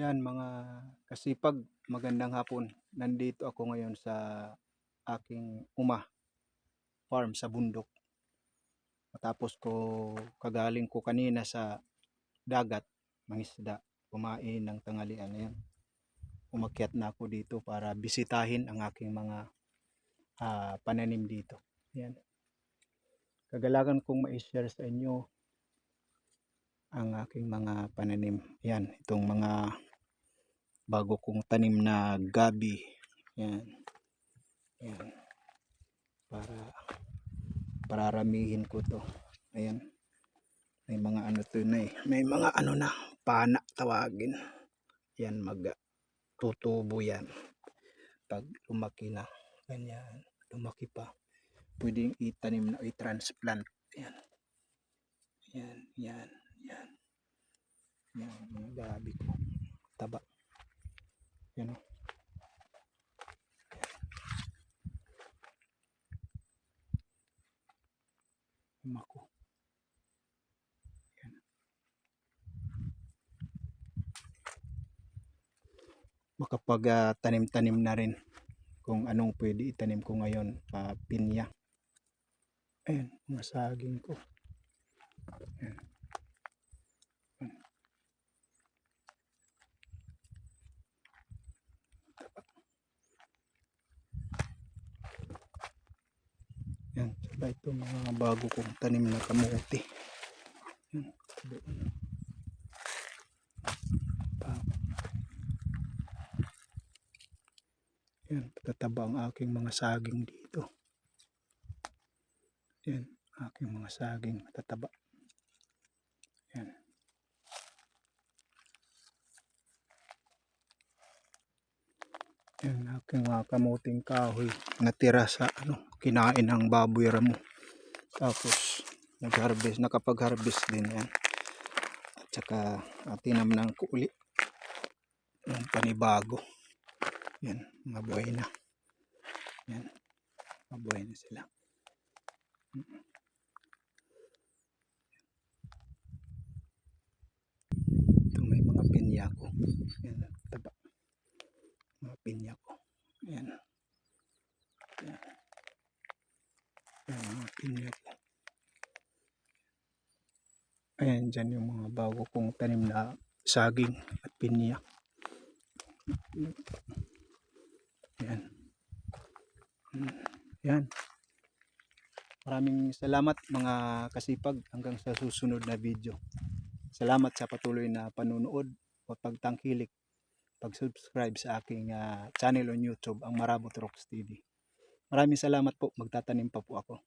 Yan mga kasipag, magandang hapon. Nandito ako ngayon sa aking farm sa bundok. Matapos kagaling ko kanina sa dagat, mangisda, kumain ng tanghalian. Ayan. Umakyat na ako dito para bisitahin ang aking mga pananim dito. Ayan. Kagalakan kong ma-share sa inyo ang aking mga pananim. Ayan, itong mga bago kong tanim na gabi. Yan. Yan. Para pararamihin ko to. Ayan. May mga ano to na eh. May mga ano na, pana tawagin. Yan, tutubo yan. Pag lumaki na, ganyan, lumaki pa, pwedeng itanim na, i-transplant. Yan. Yan, yan, yan. Yan, mga gabi ko. Taba. Yan. Mako. Yan. Makapag tanim-tanim na rin kung anong pwede itanim ko ngayon. Pinya. Ayan, mga saging ko. Ayan. Yan, saka ito mga bago kong tanim na kamote. Yan, yan, tataba ang aking mga saging dito. Yan, aking mga saging tataba. Yan. Yan, aking mga kamuting kahoy natira sa kinain ng baboy ramo. Tapos nakapag-harvest din yan. At saka tinamnan ko uli yung panibago. Yan, mabuhay na. Yan, mabuhay na sila. Ito may mga pinya ko. Yan, taba. Mga pinya ko. Yan. Yan. Yan, mga pinya ko. Ayan, dyan yung mga bago kong tanim na saging at pinya. Yan. Yan. Maraming salamat mga kasipag, hanggang sa susunod na video. Salamat sa patuloy na panunood o pagtangkilik, pag-subscribe sa aking channel on YouTube, ang Marabot Rocks TV. Maraming salamat po, magtatanim pa po ako.